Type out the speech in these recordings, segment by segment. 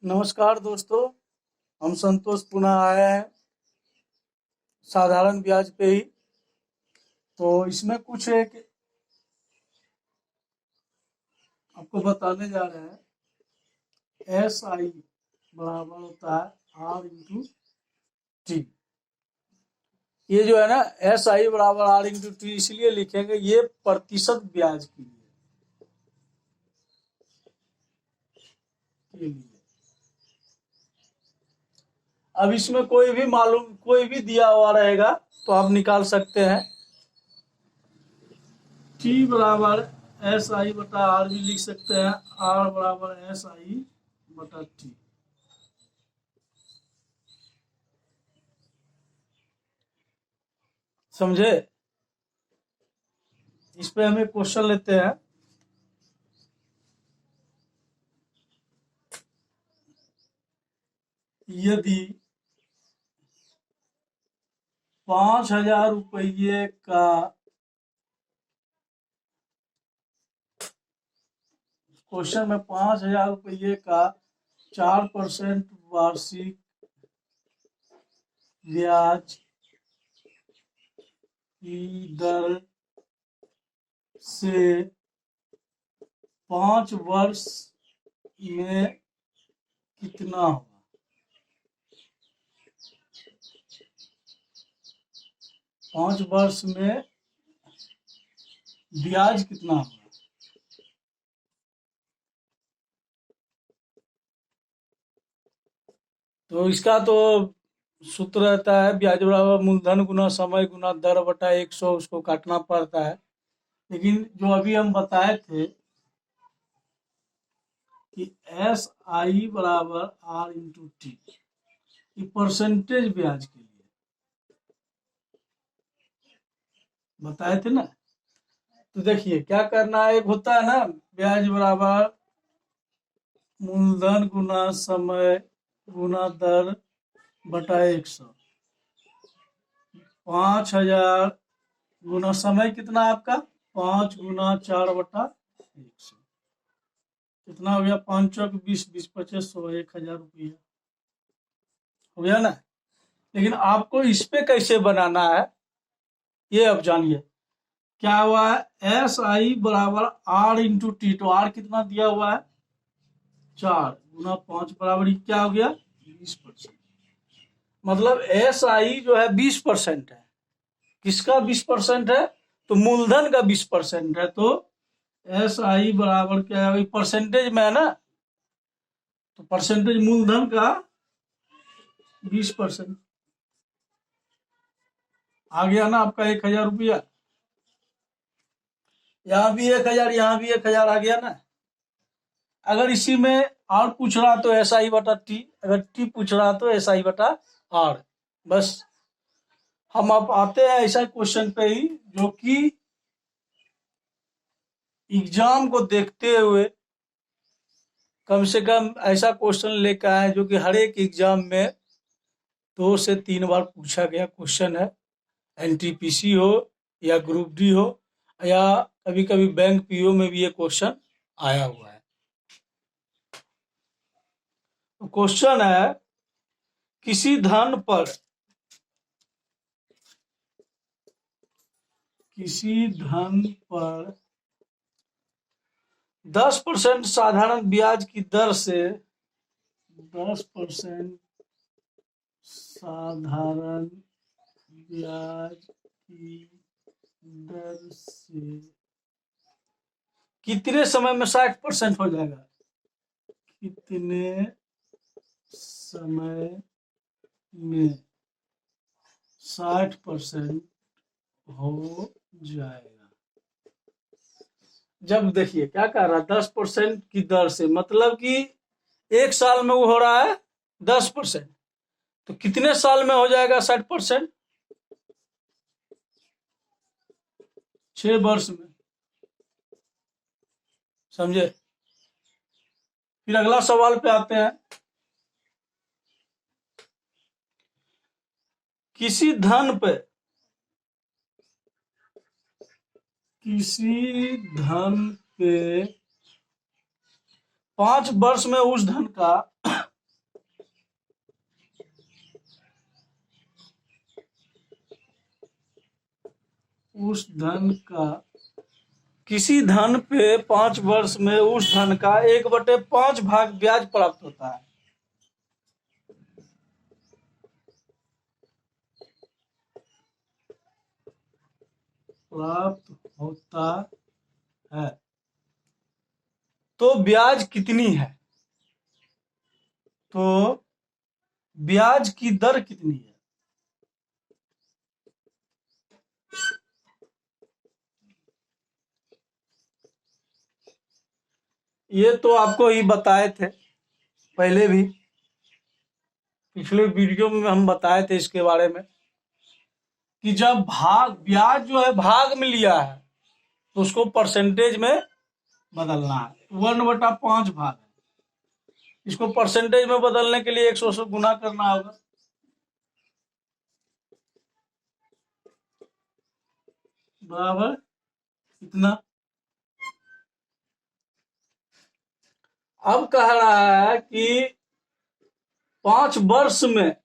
नमस्कार दोस्तों। हम संतोष पुनः आए हैं साधारण ब्याज पे ही। तो इसमें कुछ एक आपको बताने जा रहे हैं। एस आई बराबर होता है आर इंटू टी। ये जो है ना, एस आई बराबर आर इंटू टी इसलिए लिखेंगे, ये प्रतिशत ब्याज के लिए। अब इसमें कोई भी दिया हुआ रहेगा तो आप निकाल सकते हैं। टी बराबर एस आई बटा आर भी लिख सकते हैं। आर बराबर एस आई बटा टी। समझे? इस पे हम एक क्वेश्चन लेते हैं। यदि 5,000 रुपये का क्वेश्चन में 5,000 रुपये का 4% वार्षिक ब्याज की दर से 5 वर्ष में कितना होगा? 5 वर्ष में ब्याज कितना होगा? तो इसका तो सूत्र रहता है ब्याज बराबर मूलधन गुना समय गुना दर बटा 100। उसको काटना पड़ता है। लेकिन जो अभी हम बताए थे कि एस आई बराबर आर इंटू टी, ये परसेंटेज ब्याज के लिए बताए थे ना। तो देखिए क्या करना है। एक होता है ना ब्याज बराबर मूलधन गुना समय गुना दर बटा 100। 5,000 गुना समय कितना आपका 5 गुना 4 बटा 100। कितना हो गया? 5 चौक 20, 20 पचे 100, 1,000 रुपया हो गया ना। लेकिन आपको इस पे कैसे बनाना है ये अब जानिए। क्या हुआ है? एस आई बराबर आर इंटू टी। तो आर कितना दिया हुआ है? 4 गुना 5 बराबर क्या हो गया? 20%। मतलब एस आई जो है 20% है। किसका 20% है? तो मूलधन का 20% है। तो एस आई बराबर क्या है? परसेंटेज में है ना, तो परसेंटेज मूलधन का 20%। आ गया ना आपका 1,000 रुपया। यहाँ भी 1,000, यहाँ भी 1,000 आ गया ना। अगर इसी में आर पूछ रहा तो एस आई बटा टी, अगर टी पूछ रहा तो एस आई बटा आर। बस हम अब आते हैं ऐसा क्वेश्चन पे ही जो कि एग्जाम को देखते हुए कम से कम ऐसा क्वेश्चन लेकर आए जो कि हर एक एग्जाम में 2 से 3 बार पूछा गया क्वेश्चन है। एनटीपीसी हो या ग्रुप डी हो या कभी कभी बैंक पीओ में भी ये क्वेश्चन आया हुआ है। तो क्वेश्चन है किसी धन पर 10% साधारण ब्याज की दर से 10% साधारण ब्याज की दर से कितने समय में 60% हो जाएगा? कितने समय में 60% हो जाएगा? जब देखिए क्या कह रहा है 10% की दर से, मतलब कि 1 साल में वो हो रहा है 10%। तो कितने साल में हो जाएगा 60%? 6 वर्ष में। समझे? फिर अगला सवाल पे आते हैं। किसी धन पे 5 वर्ष में उस धन का उस धन का, किसी धन पे 5 वर्ष में उस धन का 1/5 भाग ब्याज प्राप्त होता है। प्राप्त होता है तो ब्याज कितनी है? तो ब्याज की दर कितनी है? ये तो आपको ही बताए थे पहले भी, पिछले वीडियो में हम बताए थे इसके बारे में कि जब ब्याज जो है भाग में लिया है तो उसको परसेंटेज में बदलना है। 1/5 भाग है, इसको परसेंटेज में बदलने के लिए 100 से गुना करना होगा। बराबर इतना। अब कह रहा है कि 5 वर्ष में,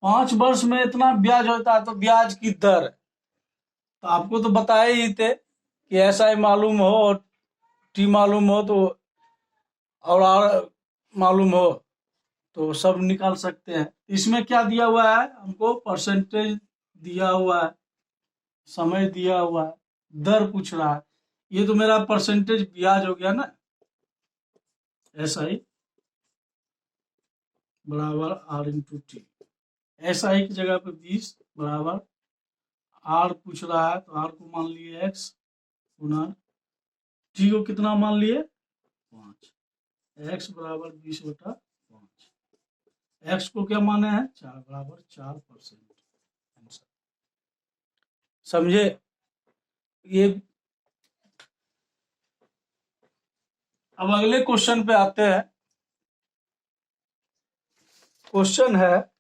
5 वर्ष में इतना ब्याज होता है तो ब्याज की दर, तो आपको तो बताए ही थे कि ऐसा ही मालूम हो और टी मालूम हो तो और आर मालूम हो तो सब निकाल सकते हैं। इसमें क्या दिया हुआ है हमको? परसेंटेज दिया हुआ है, समय दिया हुआ है, दर पूछ रहा है। ये तो मेरा परसेंटेज ब्याज हो गया ना, ऐसा ही बराबर आर इंटू टी। ऐसा ही की जगह पे 20 बराबर आर पूछ रहा है तो आर को मान लिए एक्स गुना टी को कितना मान लिए 5। एक्स बराबर 20/5। एक्स को क्या माने हैं 4 बराबर 4%। आंसर समझे? ये अब अगले क्वेश्चन पे आते हैं। क्वेश्चन है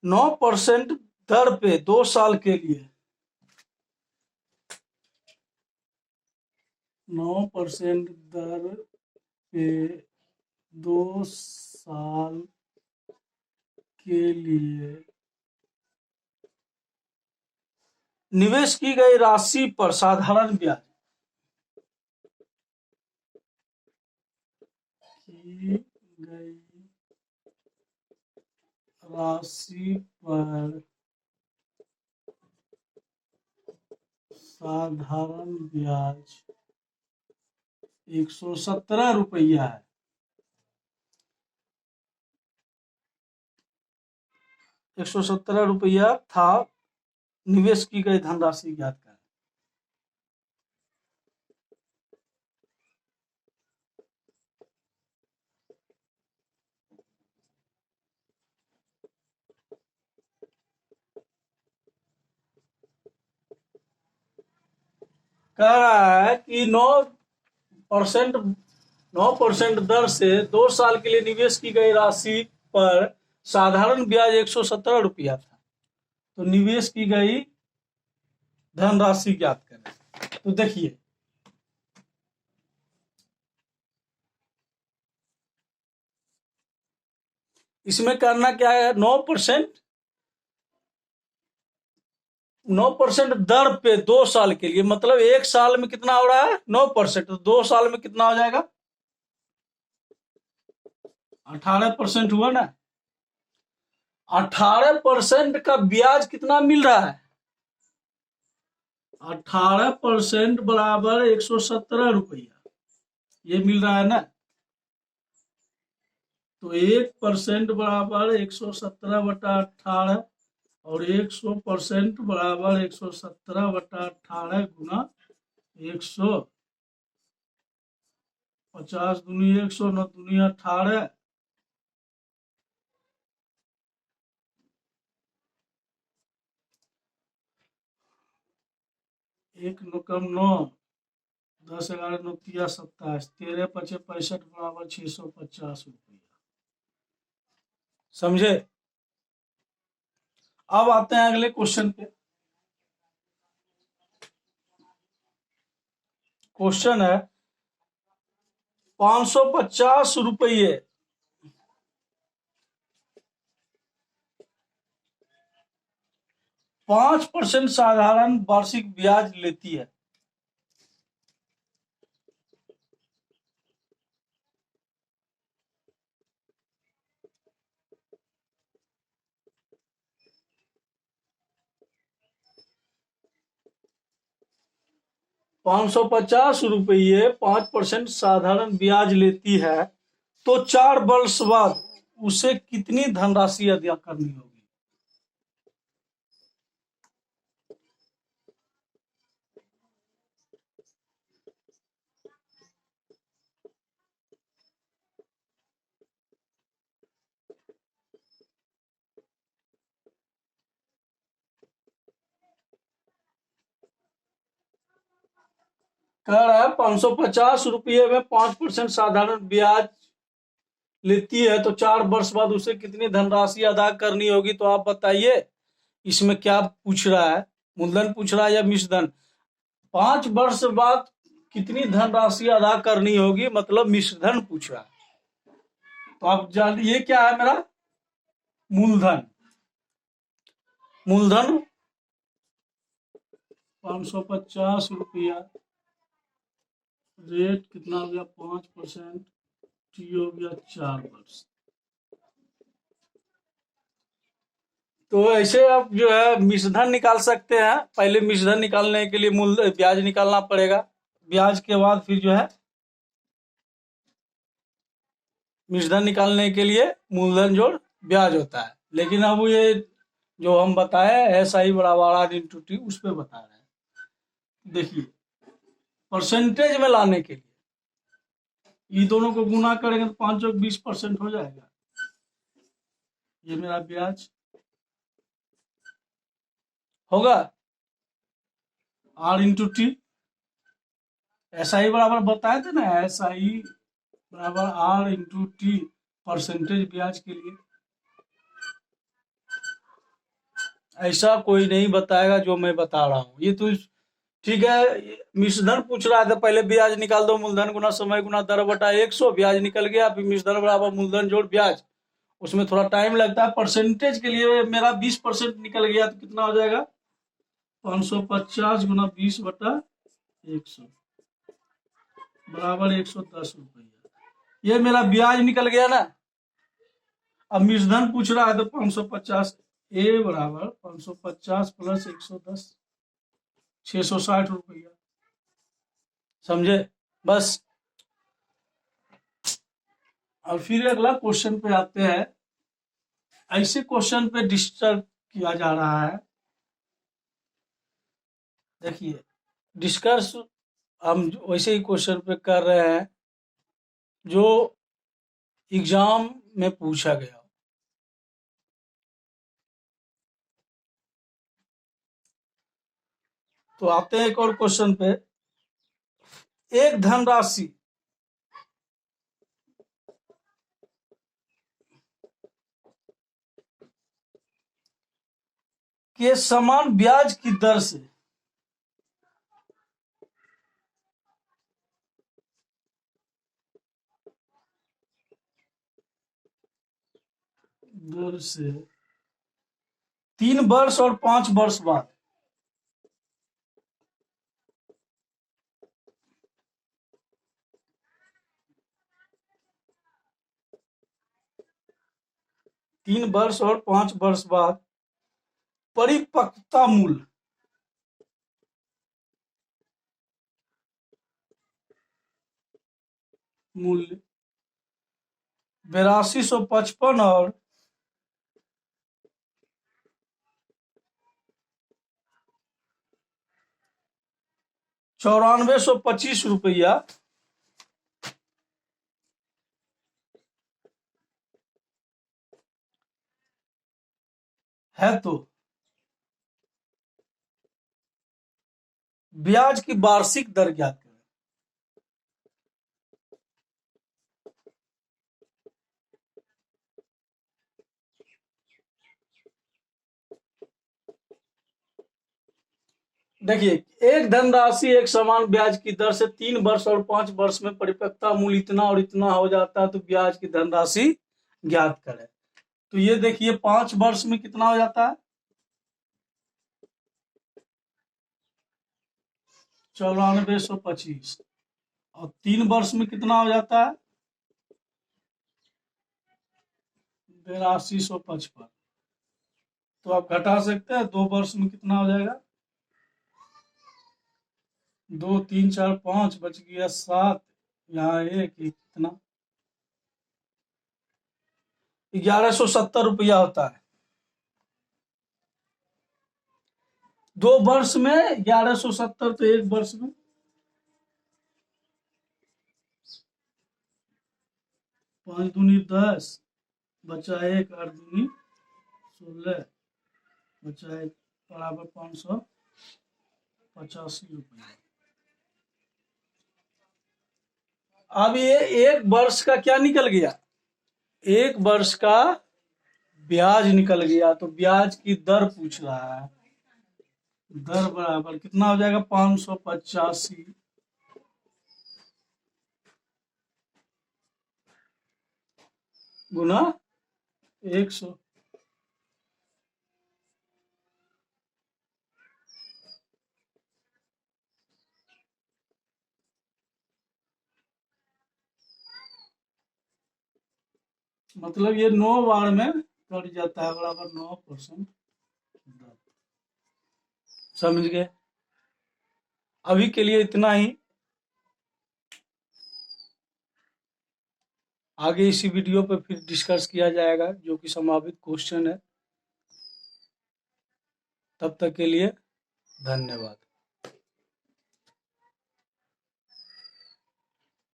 9% दर पे 2 साल के लिए, 9% दर पे 2 साल के लिए निवेश की गई राशि पर साधारण ब्याज, की गई राशि पर साधारण ब्याज 117 रुपया है। 117 रुपया था। निवेश की गई धनराशि ज्ञात करें। कह रहा है कि 9% दर से 2 साल के लिए निवेश की गई राशि पर साधारण ब्याज 117 रुपया था। तो निवेश की गई धनराशि ज्ञात करें। तो देखिए इसमें करना क्या है, 9% दर पे 2 साल के लिए, मतलब 1 साल में कितना हो रहा है 9%, तो 2 साल में कितना हो जाएगा 18% हुआ ना। 18% का ब्याज कितना मिल रहा है? 18% बराबर 117 रुपया ये मिल रहा है ना। तो 1% बराबर 117/18 और 100% बराबर 117/18 गुना 150 दूनी 100 9 दूनी 18। एक 9 कम 9, 10 11 9 तिया 27, 13 5 65 बराबर 650 रुपया। समझे? अब आते हैं अगले क्वेश्चन पे। क्वेश्चन है 550 रुपये 5% साधारण वार्षिक ब्याज लेती है। ₹550 5% साधारण ब्याज लेती है तो 4 वर्ष बाद उसे कितनी धनराशि अदा करनी होगी? कह रहा है ₹550 में 5% साधारण ब्याज लेती है तो 4 वर्ष बाद उसे कितनी धनराशि अदा करनी होगी? तो आप बताइए इसमें क्या पूछ रहा है, मूलधन पूछ रहा है या मिश्रधन? 5 वर्ष बाद कितनी धनराशि अदा करनी होगी मतलब मिश्रधन पूछ रहा है। तो आप जानिए ये क्या है मेरा मूलधन। मूलधन ₹550 रेट कितना हो गया 5%, टी हो गया 4 वर्ष। तो ऐसे आप जो है मिश्रधन निकाल सकते हैं। पहले मिश्रधन निकालने के लिए मूल ब्याज निकालना पड़ेगा, ब्याज के बाद फिर जो है मिश्रधन निकालने के लिए मूलधन जोड़ ब्याज होता है। लेकिन अब ये जो हम बताए SI बराबर R इंटू टी उस पर बता रहे हैं। देखिए परसेंटेज में लाने के लिए ये दोनों को गुना करेंगे तो 5 और 20% हो जाएगा। ये मेरा ब्याज होगा R इंटू टी। SI बराबर बताए थे ना, SI बराबर R इंटू टी परसेंटेज ब्याज के लिए। ऐसा कोई नहीं बताएगा जो मैं बता रहा हूँ। ये तो ठीक है, मिश्रधन पूछ रहा था, पहले ब्याज निकाल दो, मूलधन गुना समय गुना दर बटा 100, ब्याज निकल गया। फिर मिश्रधन बराबर मूलधन जोड़ ब्याज, उसमें थोड़ा टाइम लगता है। परसेंटेज के लिए मेरा 20% निकल गया तो कितना हो जाएगा 550 गुना 20 बटा 100 बराबर ₹110। ये मेरा ब्याज निकल गया ना। अब मिश्रधन पूछ रहा है तो 550 ए बराबर 550 प्लस 110 ₹660। समझे? बस। और फिर अगला क्वेश्चन पे आते हैं। ऐसे क्वेश्चन पे डिस्टर्ब किया जा रहा है। देखिए डिस्कस हम वैसे ही क्वेश्चन पे कर रहे हैं जो एग्जाम में पूछा गया। तो आते हैं एक और क्वेश्चन पे। एक धनराशि के समान ब्याज की दर से दर से 3 वर्ष और 5 वर्ष बाद परिपक्वता मूल्य मूल्य 8255 और 9425 रुपया है तो ब्याज की वार्षिक दर ज्ञात करें। देखिए एक धनराशि एक समान ब्याज की दर से 3 वर्ष और 5 वर्ष में परिपक्वता मूल्य इतना और इतना हो जाता है तो ब्याज की धनराशि ज्ञात करें। तो ये देखिए 5 वर्ष में कितना हो जाता है 9425, और 3 वर्ष में कितना हो जाता है? 8255। तो आप घटा सकते हैं, 2 वर्ष में कितना हो जाएगा? 2 3 4 5, बच गया 7, यहाँ 1, कितना? 1170 रुपया होता है। 2 वर्ष में 1170, तो 1 वर्ष में 5 दूनी 10, बचा 1, 8 दूनी 16, बचा 1, बराबर 585 रुपया। अब ये 1 वर्ष का क्या निकल गया? 1 वर्ष का ब्याज निकल गया। तो ब्याज की दर पूछ रहा है। दर बराबर कितना हो जाएगा? 585 गुना 100। मतलब ये 9 बार में कट जाता है, बराबर 9%। समझ गए? अभी के लिए इतना ही। आगे इसी वीडियो पर फिर डिस्कस किया जाएगा, जो कि संभावित क्वेश्चन है। तब तक के लिए धन्यवाद।